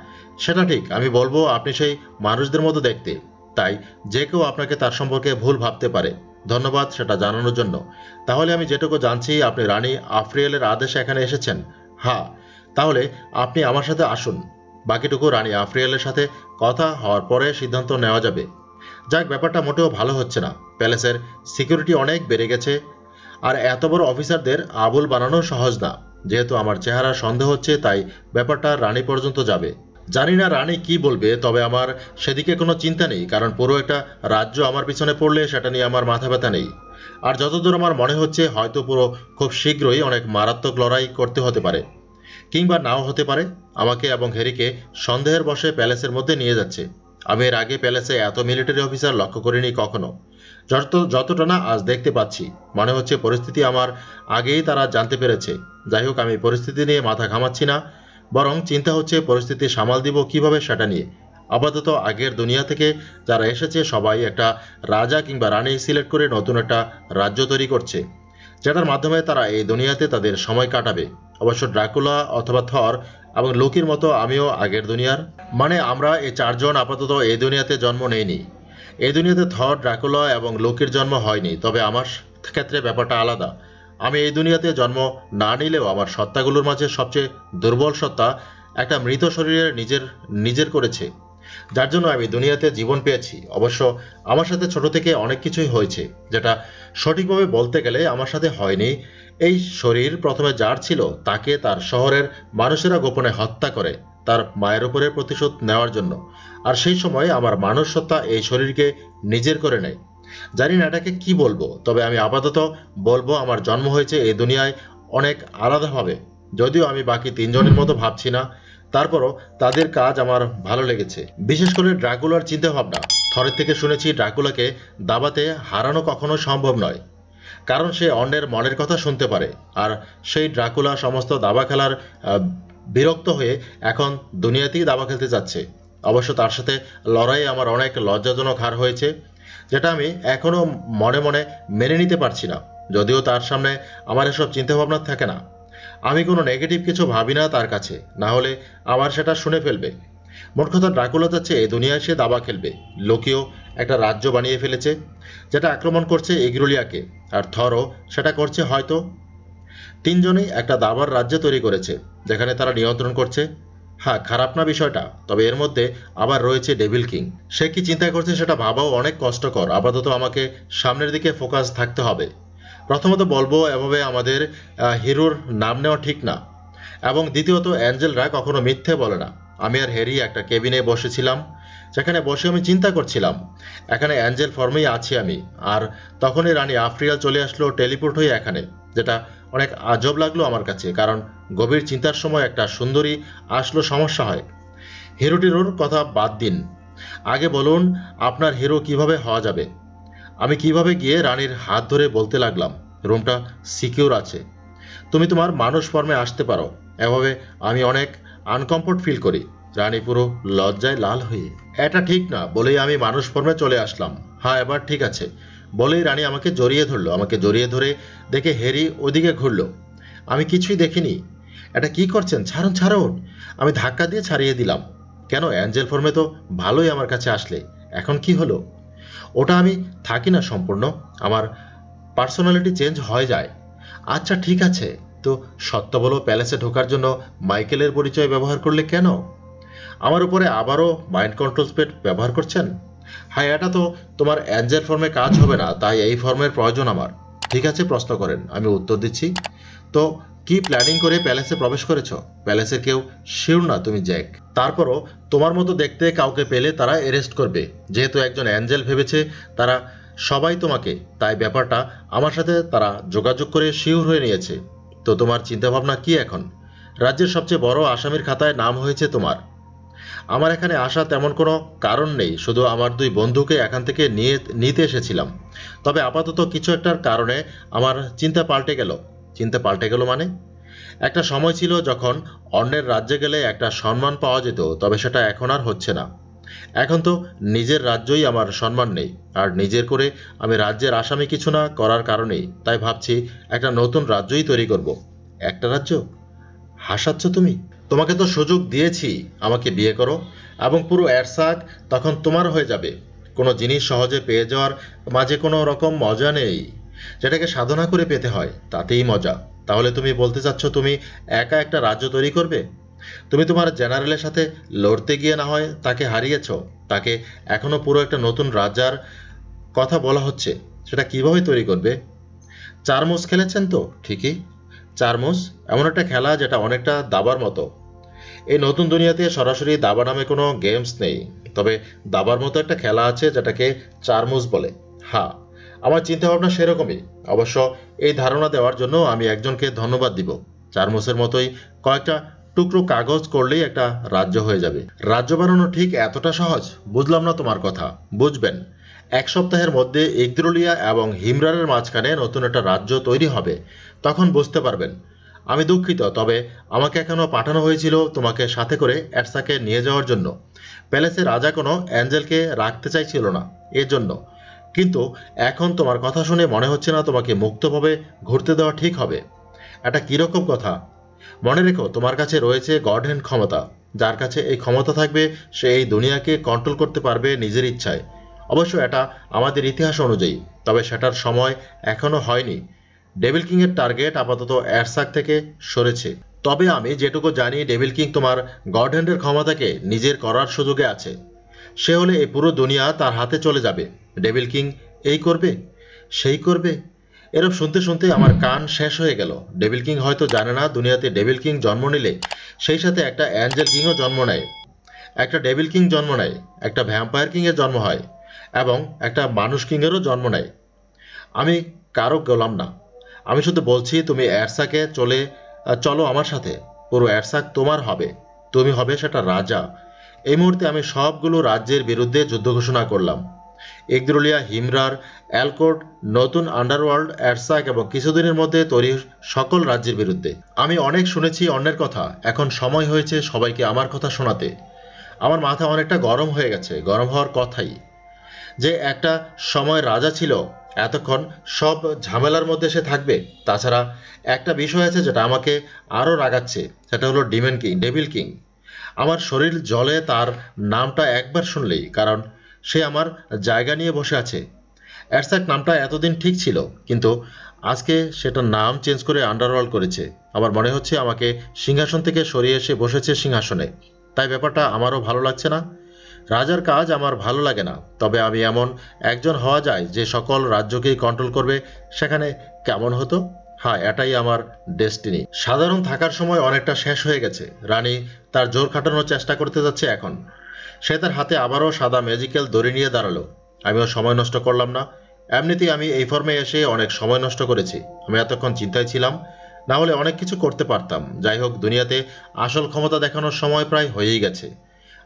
সেটা ঠিক। আমি বলবো আপনি সেই মানুষদের মতো দেখতে, তাই যে কেউ আপনাকে তার সম্পর্কে ভুল ভাবতে পারে। ধন্যবাদ সেটা জানানোর জন্য। তাহলে আমি যেটুকু জানছি আপনি রানী আফ্রিয়েলের আদেশে এখানে এসেছেন। হ্যাঁ, তাহলে আপনি আমার সাথে আসুন। বাকিটুকু রানী আফ্রিয়েলের সাথে কথা হওয়ার পরে সিদ্ধান্ত নেওয়া যাবে। যাক, ব্যাপারটা মোটেও ভালো হচ্ছে না। প্যালেসের সিকিউরিটি অনেক বেড়ে গেছে, আর এত বড় অফিসারদের আবুল বানানো সহজ না। যেহেতু আমার চেহারা সন্দেহ হচ্ছে, তাই ব্যাপারটা রানী পর্যন্ত যাবে। জানি না রানী কি বলবে, তবে আমার সেদিকে কোনো চিন্তা নেই, কারণ পুরো একটা রাজ্য আমার পিছনে পড়লে সেটা নিয়ে আমার মাথা ব্যথা নেই। আর যতদূর আমার মনে হচ্ছে, হয়তো পুরো খুব শীঘ্রই অনেক মারাত্মক লড়াই করতে হতে পারে, কিংবা নাও হতে পারে। আমাকে এবং হ্যারিকে সন্দেহের বশে প্যালেসের মধ্যে নিয়ে যাচ্ছে। আমি এর আগে প্যালেসে এত মিলিটারি অফিসার লক্ষ্য করিনি কখনো, যতটা না আজ দেখতে পাচ্ছি। মনে হচ্ছে পরিস্থিতি আমার আগেই তারা জানতে পেরেছে। যাই হোক, আমি পরিস্থিতি নিয়ে মাথা ঘামাচ্ছি না, বরং চিন্তা হচ্ছে পরিস্থিতি সামাল দিব কিভাবে সেটা নিয়ে। আপাতত আগের দুনিয়া থেকে যারা এসেছে সবাই একটা রাজা কিংবা রানী সিলেক্ট করে নতুন একটা রাজ্য তৈরি করছে, যেটার মাধ্যমে তারা এই দুনিয়াতে তাদের সময় কাটাবে। অবশ্য ড্রাকুলা অথবা থর এবং লোকির মতো আমিও আগের দুনিয়ার, মানে আমরা এই চারজন আপাতত এই দুনিয়াতে জন্ম নেইনি। এই দুনিয়াতে থর, ড্রাকুলা এবং লোকির জন্ম হয়নি, তবে আমার ক্ষেত্রে ব্যাপারটা আলাদা। আমি এই দুনিয়াতে জন্ম না নিলেও আমার সত্তাগুলোর মাঝে সবচেয়ে দুর্বল সত্তা একটা মৃত শরীরের নিজের করেছে, যার জন্য আমি দুনিয়াতে জীবন পেয়েছি। অবশ্য আমার সাথে ছোট থেকে অনেক কিছুই হয়েছে, যেটা সঠিকভাবে বলতে গেলে আমার সাথে হয়নি। এই শরীর প্রথমে যার ছিল, তাকে তার শহরের মানুষেরা গোপনে হত্যা করে তার মায়ের উপরে প্রতিশোধ নেওয়ার জন্য। আর সেই সময় আমার মানুষ সত্তা এই শরীরকে নিজের করে নেয়। জানি না এটাকে কি বলবো, তবে আমি আপাতত বলবো আমার জন্ম হয়েছে এই দুনিয়ায় অনেক আলাদাভাবে। যদিও আমি বাকি তিনজনের মতো ভাবছি না, তারপরও তাদের কাজ আমার ভালো লেগেছে। বিশেষ করে ড্রাকুলার চিন্তাভাবনা। থরের থেকে শুনেছি ড্রাকুলাকে দাবাতে হারানো কখনো সম্ভব নয়, কারণ সে অন্যের মনের কথা শুনতে পারে। আর সেই ড্রাকুলা সমস্ত দাবা খেলার বিরক্ত হয়ে এখন দুনিয়াতেই দাবা খেলতে যাচ্ছে। অবশ্য তার সাথে লড়াই আমার অনেক লজ্জাজনক হার হয়েছে, যেটা আমি এখনও মনে মনে মেনে নিতে পারছি না। যদিও তার সামনে আমার এসব চিন্তাভাবনা থাকে না, আমি কোনো নেগেটিভ কিছু ভাবি না তার কাছে, না হলে আবার সেটা শুনে ফেলবে। মোট কথা, ড্রাকুলা যাচ্ছে এই দুনিয়ায় সে দাবা খেলবে। লোকিও একটা রাজ্য বানিয়ে ফেলেছে, যেটা আক্রমণ করছে ইগ্রুলিয়াকে, আর থরও সেটা করছে হয়তো। তিনজনেই একটা দাবার রাজ্য তৈরি করেছে, যেখানে তারা নিয়ন্ত্রণ করছে। হ্যাঁ, খারাপ না বিষয়টা, তবে এর মধ্যে আবার রয়েছে ডেভিল কিং। সে কি চিন্তা করছে সেটা ভাবাও অনেক কষ্টকর। আপাতত আমাকে সামনের দিকে ফোকাস থাকতে হবে। প্রথমত বলবো, এভাবে আমাদের হিরোর নাম নেওয়া ঠিক না, এবং দ্বিতীয়ত অ্যাঞ্জেলরা কখনো মিথ্যে বলে না। আমি আর হ্যারি একটা কেবিনে বসেছিলাম, যেখানে বসে আমি চিন্তা করছিলাম এখানে অ্যাঞ্জেল ফর্মেই আছি আমি, আর তখনই রানী আফ্রিয়াল চলে আসলো টেলিপোর্ট হয়ে এখানে, যেটা অনেক আজব লাগলো আমার কাছে, কারণ গভীর চিন্তার সময় একটা সুন্দরী আসলো সমস্যা হয়। হিরো টিরোর কথা বাদ দিন, আগে বলুন আপনার হিরো কিভাবে হওয়া যাবে। আমি কিভাবে গিয়ে রানীর হাত ধরে বলতে লাগলাম, রুমটা সিকিউর আছে, তুমি তোমার মানুষ ফর্মে আসতে পারো। এভাবে আমি অনেক আনকমফোর্ট ফিল করি। রানী পুরো লজ্জায় লাল হয়ে, এটা ঠিক না বলেই আমি মানুষ ফর্মে চলে আসলাম। হ্যাঁ, এবার ঠিক আছে বলেই রানী আমাকে জড়িয়ে ধরলো। আমাকে জড়িয়ে ধরে দেখে হ্যারি ওদিকে ঘুরলো। আমি কিছুই দেখিনি। এটা কি করছেন? ছাড়ুন ছাড়ুন। আমি ধাক্কা দিয়ে ছাড়িয়ে দিলাম। কেন? অ্যাঞ্জেল ফর্মে তো ভালোই আমার কাছে আসলে, এখন কি হলো? ওটা আমি থাকি না সম্পূর্ণ, আমার পার্সোনালিটি চেঞ্জ হয়ে যায়। আচ্ছা ঠিক আছে, তো সত্য বলো, প্যালেসে ঢোকার জন্য মাইকেলের পরিচয় ব্যবহার করলে কেন? আমার উপরে আবারও মাইন্ড কন্ট্রোল স্পেড ব্যবহার করছেন? হ্যাঁ, এটা তো তোমার অ্যাঞ্জেল ফর্মে কাজ হবে না, তাই এই ফর্মের প্রয়োজন আমার। ঠিক আছে, প্রশ্ন করেন, আমি উত্তর দিচ্ছি। তো কি প্ল্যানিং করে প্যালেসে প্রবেশ করেছো? প্যালেসের কেউ শিওর না তুমি জ্যাক। তারপরও তোমার মতো দেখতে কাউকে পেলে তারা অ্যারেস্ট করবে। যেহেতু একজন অ্যাঞ্জেল ভেবেছে তারা সবাই তোমাকে, তাই ব্যাপারটা আমার সাথে তারা যোগাযোগ করে শিওর হয়ে নিয়েছে। তো তোমার চিন্তাভাবনা কি এখন? রাজ্যের সবচেয়ে বড় আসামির খাতায় নাম হয়েছে তোমার। আমার এখানে আসা তেমন কোনো কারণ নেই, শুধু আমার দুই বন্ধুকে এখান থেকে নিতে এসেছিলাম। তবে আপাতত কিছু একটার কারণে আমার চিন্তা পাল্টে গেল। চিন্তা পাল্টে গেল মানে? একটা সময় ছিল যখন অন্যের রাজ্যে গেলে একটা সম্মান পাওয়া যেত, তবে সেটা এখন আর হচ্ছে না। এখন তো নিজের রাজ্যই আমার সম্মান নেই, আর নিজের করে আমি রাজ্যের আসামি কিছু না করার কারণেই তাই ভাবছি একটা নতুন রাজ্যই তৈরি করব। একটা রাজ্য? হাসাচ্ছ তুমি? তোমাকে তো সুযোগ দিয়েছি আমাকে বিয়ে করো, এবং পুরো অ্যারসাক তখন তোমার হয়ে যাবে। কোনো জিনিস সহজে পেয়ে যাওয়ার মাঝে কোনো রকম মজা নেই, যেটাকে সাধনা করে পেতে হয় তাতেই মজা। তাহলে তুমি বলতে চাচ্ছ তুমি একা একটা রাজ্য তৈরি করবে? তুমি তোমার জেনারেলের সাথে লড়তে গিয়ে না হয় তাকে হারিয়েছ, তাকে এখনো পুরো একটা নতুন রাজার কথা বলা হচ্ছে, সেটা কিভাবে তৈরি করবে? চারমোস খেলেছেন তো? ঠিকই, চারমোস এমন একটা খেলা যেটা অনেকটা দাবার মতো। এই নতুন দুনিয়াতে সরাসরি দাবা নামে কোনো গেমস নেই, তবে দাবার মতো একটা খেলা আছে যেটাকে চারমোস বলে। হ্যাঁ, আমার চিন্তাভাবনা সেরকমই। অবশ্য এই ধারণা দেওয়ার জন্য আমি একজনকে ধন্যবাদ দিব। চারমোসের মতোই কয়েকটা টুকরো কাগজ করলেই একটা রাজ্য হয়ে যাবে। রাজ্য বানানো ঠিক এতটা সহজ? বুঝলাম না তোমার কথা। বুঝবেন, 1 সপ্তাহের মধ্যে ইগদ্রোলিয়া এবং হিমরারের মাঝখানে নতুন একটা রাজ্য তৈরি হবে, তখন বুঝতে পারবেন। আমি দুঃখিত, তবে আমাকে এখনো পাঠানো হয়েছিল তোমাকে সাথে করে অ্যাটসাকে নিয়ে যাওয়ার জন্য। প্যালেসে রাজা কোনো অ্যাঞ্জেলকে রাখতে চাইছিল না এর জন্য। কিন্তু এখন তোমার কথা শুনে মনে হচ্ছে না তোমাকে মুক্তভাবে ঘুরতে দেওয়া ঠিক হবে। এটা কীরকম কথা? মনে রেখো, তোমার কাছে রয়েছে গড হ্যান্ড ক্ষমতা। যার কাছে এই ক্ষমতা থাকবে সে এই দুনিয়াকে কন্ট্রোল করতে পারবে নিজের ইচ্ছায়। অবশ্য এটা আমাদের ইতিহাস অনুযায়ী, তবে সেটার সময় এখনো হয়নি। ডেভিল কিংয়ের টার্গেট আপাতত অ্যারসাক থেকে সরেছে। তবে আমি যেটুকু জানি, ডেভিল কিং তোমার গড হ্যান্ডের ক্ষমতাকে নিজের করার সুযোগে আছে। সে হলে এই পুরো দুনিয়া তার হাতে চলে যাবে। ডেভিল কিং এই করবে, সেই করবে। এরব শুনতে শুনতে আমার কান শেষ হয়ে গেল। ডেভিল কিং হয়তো জানে না, দুনিয়াতে ডেভিল কিং জন্ম নিলে সেই সাথে একটা অ্যাঞ্জেল কিংও জন্ম নেয়। একটা ডেভিল কিং জন্ম নেয়, একটা ভ্যাম্পায়ার কিংয়ের জন্ম হয়, এবং একটা মানুষ কিংয়েরও জন্ম নেয়। আমি কারো গেলাম না। আমি শুধু বলছি তুমি অ্যারসাকে চলো আমার সাথে। পুরো অ্যারসাক তোমার হবে, তুমি হবে সেটা রাজা। এই মুহূর্তে আমি সবগুলো রাজ্যের বিরুদ্ধে যুদ্ধ ঘোষণা করলাম। ইগদ্রোলিয়া, হিমরার, অ্যালকোর্ট, নতুন আন্ডারওয়ার্ল্ড, অ্যারসাক এবং কিছুদিনের মধ্যে তৈরি সকল রাজ্যের বিরুদ্ধে। আমি অনেক শুনেছি অন্যের কথা, এখন সময় হয়েছে সবাইকে আমার কথা শোনাতে। আমার মাথা অনেকটা গরম হয়ে গেছে, গরম হওয়ার কথাই। যে একটা সময় রাজা ছিল, এতক্ষণ সব ঝামেলার মধ্যে সে থাকবে। তাছাড়া একটা বিষয় আছে যেটা আমাকে আরও রাগাচ্ছে, সেটা হলো ডেভিল কিং। আমার শরীর জ্বলে তার নামটা একবার শুনলেই, কারণ সে আমার জায়গা নিয়ে বসে আছে। অ্যারসাক নামটা এতদিন ঠিক ছিল, কিন্তু আজকে সেটার নাম চেঞ্জ করে আন্ডারওয়ার্ল্ড করেছে। আমার মনে হচ্ছে আমাকে সিংহাসন থেকে সরিয়ে এসে বসেছে সিংহাসনে। তাই ব্যাপারটা আমারও ভালো লাগছে না। রাজার কাজ আমার ভালো লাগে না, তবে আমি এমন একজন হওয়া যায় যে সকল রাজ্যকেই কন্ট্রোল করবে, সেখানে কেমন হতো? হ্যাঁ, এটাই আমার ডেস্টিনি। সাধারণ থাকার সময় অনেকটা শেষ হয়ে গেছে। রানী তার জোর খাটানোর চেষ্টা করতে যাচ্ছে এখন। সে তার হাতে আবারও সাদা ম্যাজিক্যাল দড়ি নিয়ে দাঁড়ালো। আমিও সময় নষ্ট করলাম না। এমনিতেই আমি এই ফর্মে এসে অনেক সময় নষ্ট করেছি। আমি এতক্ষণ চিন্তায় ছিলাম, না হলে অনেক কিছু করতে পারতাম। যাই হোক, দুনিয়াতে আসল ক্ষমতা দেখানোর সময় প্রায় হয়েই গেছে।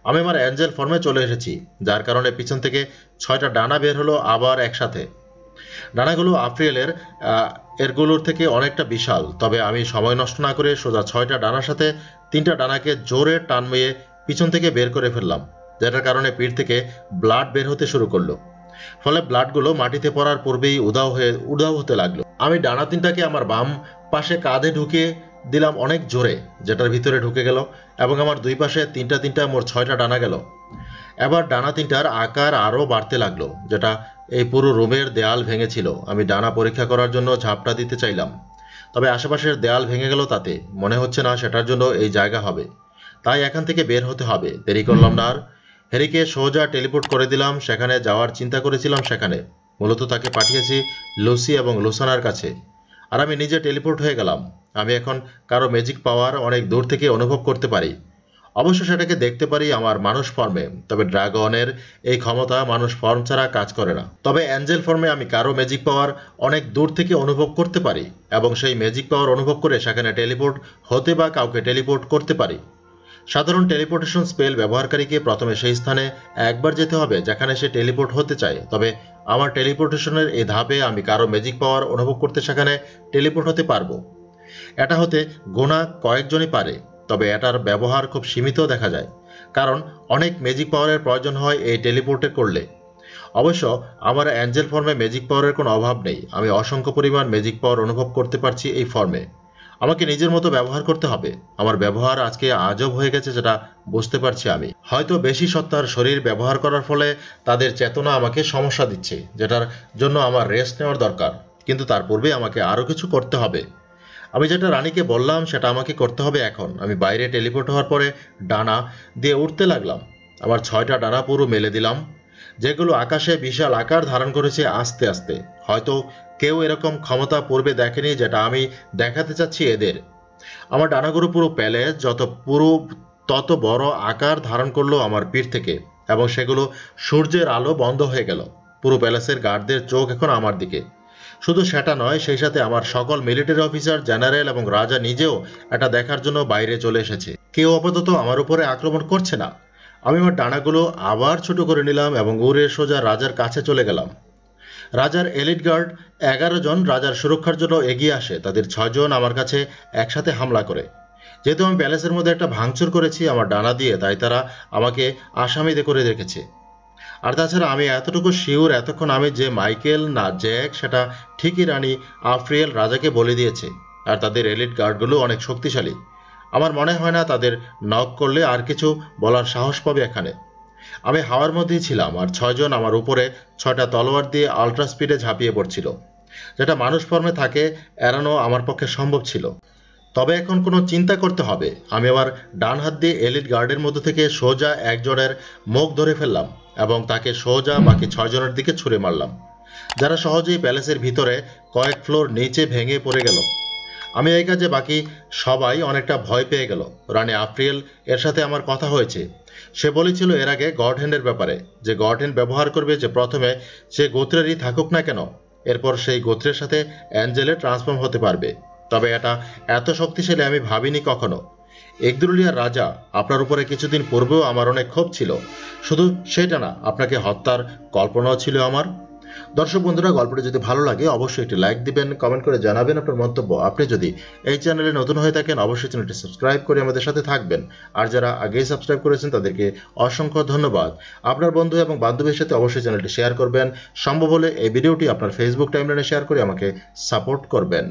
আমি আমার অ্যাঞ্জেল ফর্মে চলে এসেছি, যার কারণে পিছন থেকে 6টা ডানা বের হলো আবার একসাথে। ডানাগুলো আফ্রিয়েলের এরগুলোর থেকে অনেকটা বিশাল, তবে আমি সময় নষ্ট না করে সোজা 6টা ডানার সাথে 3টা ডানাকে জোরে টান মেয়ে পিছন থেকে বের করে ফেললাম, যেটার কারণে পিঠ থেকে ব্লাড বের হতে শুরু করলো। ফলে ব্লাডগুলো মাটিতে পড়ার পূর্বেই উধাও হতে লাগলো। আমি ডানা 3টাকে আমার বাম পাশে কাঁধে ঢুকিয়ে দিলাম অনেক জোরে, যেটার ভিতরে ঢুকে গেল, এবং আমার দুই পাশে 3টা মোট 6টা ডানা গেল। এবার ডানা 3টার আকার আরও বাড়তে লাগলো, যেটা এই পুরো রুমের দেয়াল ভেঙেছিল। আমি ডানা পরীক্ষা করার জন্য ঝাপটা দিতে চাইলাম, তবে আশেপাশের দেয়াল ভেঙে গেল, তাতে মনে হচ্ছে না সেটার জন্য এই জায়গা হবে। তাই এখান থেকে বের হতে হবে। দেরি করলাম না আর। হ্যারিকে সোজা টেলিপোর্ট করে দিলাম সেখানে যাওয়ার চিন্তা করেছিলাম সেখানে। মূলত তাকে পাঠিয়েছি লুসি এবং লুসানার কাছে, আর আমি নিজে টেলিপোর্ট হয়ে গেলাম। আমি এখন কারো ম্যাজিক পাওয়ার অনেক দূর থেকে অনুভব করতে পারি। অবশ্য সেটাকে দেখতে পারি আমার মানুষ ফর্মে, তবে ড্রাগনের এই ক্ষমতা মানুষ ফর্ম ছাড়া কাজ করে না। তবে অ্যাঞ্জেল ফর্মে আমি কারো ম্যাজিক পাওয়ার অনেক দূর থেকে অনুভব করতে পারি, এবং সেই ম্যাজিক পাওয়ার অনুভব করে সেখানে টেলিপোর্ট হতে বা কাউকে টেলিপোর্ট করতে পারি। সাধারণ টেলিপোর্টেশন স্পেল ব্যবহারকারীকে প্রথমে সেই স্থানে একবার যেতে হবে যেখানে সে টেলিপোর্ট হতে চায়, তবে আমার টেলিপোর্টেশনের এই ধাপে আমি কারো ম্যাজিক পাওয়ার অনুভব করতে সেখানে টেলিপোর্ট হতে পারবো। এটা হতে গোনা কয়েকজনই পারে, তবে এটার ব্যবহার খুব সীমিত দেখা যায়, কারণ অনেক ম্যাজিক পাওয়ারের প্রয়োজন হয় এই টেলিপোর্টে করলে। অবশ্য আমার অ্যাঞ্জেল ফর্মে ম্যাজিক পাওয়ারের কোনো অভাব নেই। আমি অসংখ্য পরিমাণ ম্যাজিক পাওয়ার অনুভব করতে পারছি এই ফর্মে। আমাকে নিজের মতো ব্যবহার করতে হবে। আমার ব্যবহার আজকে আজব হয়ে গেছে, যেটা বুঝতে পারছি আমি। হয়তো বেশি সত্তার শরীর ব্যবহার করার ফলে তাদের চেতনা আমাকে সমস্যা দিচ্ছে, যেটার জন্য আমার রেস্ট নেওয়ার দরকার। কিন্তু তার পূর্বে আমাকে আরও কিছু করতে হবে। আমি যেটা রানীকে বললাম সেটা আমাকে করতে হবে এখন। আমি বাইরে টেলিপোর্ট হওয়ার পরে ডানা দিয়ে উঠতে লাগলাম। আমার 6টা ডানা পুরো মেলে দিলাম, যেগুলো আকাশে বিশাল আকার ধারণ করেছে আস্তে আস্তে। হয়তো কেউ এরকম ক্ষমতা পূর্বে দেখেনি, যেটা আমি দেখাতে চাচ্ছি এদের। আমার ডানাগুলো পুরো প্যালেস তত বড় আকার ধারণ করলো আমার পিঠ থেকে, এবং সেগুলো সূর্যের আলো বন্ধ হয়ে গেল। পুরো প্যালেসের গার্ডদের চোখ এখন আমার দিকে। শুধু সেটা নয়, সেই সাথে আমার সকল মিলিটারি অফিসার, জেনারেল এবং রাজা নিজেও এটা দেখার জন্য বাইরে চলে এসেছে। কেউ আপাতত আমার উপরে আক্রমণ করছে না। আমি আমার ডানাগুলো আবার ছোট করে নিলাম এবং উড়ে সোজা রাজার কাছে চলে গেলাম। রাজার এলিট গার্ড 11 জন রাজার সুরক্ষার জন্য এগিয়ে আসে। তাদের 6 জন আমার কাছে একসাথে হামলা করে। যেহেতু আমি প্যালেসের মধ্যে একটা ভাঙচুর করেছি আমার ডানা দিয়ে, তাই তারা আমাকে আসামিদে করে রেখেছে। আর তাছাড়া আমি এতটুকু শিওর, এতক্ষণ আমি যে মাইকেল না জ্যাক, সেটা ঠিকই রানী আফ্রিয়েল রাজাকে বলে দিয়েছে। আর তাদের এলিট গার্ডগুলো অনেক শক্তিশালী। আমার মনে হয় না তাদের নক করলে আর কিছু বলার সাহস পাবে এখানে। আমি হাওয়ার মধ্যেই ছিলাম, আর 6 জন আমার উপরে 6টা তলোয়ার দিয়ে আল্ট্রা স্পিডে ঝাঁপিয়ে পড়ছিল, যেটা মানুষ ফর্মে থাকে এড়ানো আমার পক্ষে সম্ভব ছিল। তবে এখন কোনো চিন্তা করতে হবে। আমি আমার ডান হাত দিয়ে এলিট গার্ডের মধ্যে থেকে সোজা একজনের মুখ ধরে ফেললাম এবং তাকে সোজা বাকি 6 জনের দিকে ছুঁড়ে মারলাম, যারা সহজেই প্যালেসের ভিতরে কয়েক ফ্লোর নিচে ভেঙে পড়ে গেল। আমি এই কাজে বাকি সবাই অনেকটা ভয় পেয়ে গেল। রানী আফ্রিয়েল এর সাথে আমার কথা হয়েছে। সে বলেছিল এর আগে গড হ্যান্ডের ব্যাপারে, যে গড হ্যান্ড ব্যবহার করবে, যে প্রথমে সে গোত্রেরই থাকুক না কেন, এরপর সেই গোত্রের সাথে অ্যাঞ্জেলে ট্রান্সফর্ম হতে পারবে। তবে এটা এত শক্তিশালী আমি ভাবিনি কখনো। এগদুরুলিয়ার রাজা, আপনার উপরে কিছুদিন পূর্বেও আমার অনেক ক্ষোভ ছিল। শুধু সেটা না, আপনাকে হত্যার কল্পনাও ছিল আমার। দর্শক বন্ধুরা, গল্পটি যদি ভালো লাগে অবশ্যই একটি লাইক দিবেন, কমেন্ট করে জানাবেন আপনার মন্তব্য। আপনি যদি এই চ্যানেলে নতুন হয়ে থাকেন অবশ্যই চ্যানেলটি সাবস্ক্রাইব করে আমাদের সাথে থাকবেন। আর যারা আগেই সাবস্ক্রাইব করেছেন তাদেরকে অসংখ্য ধন্যবাদ। আপনার বন্ধু এবং বান্ধবীর সাথে অবশ্যই চ্যানেলটি শেয়ার করবেন। সম্ভব হলে এই ভিডিওটি আপনার ফেসবুক টাইমলাইনে শেয়ার করে আমাকে সাপোর্ট করবেন।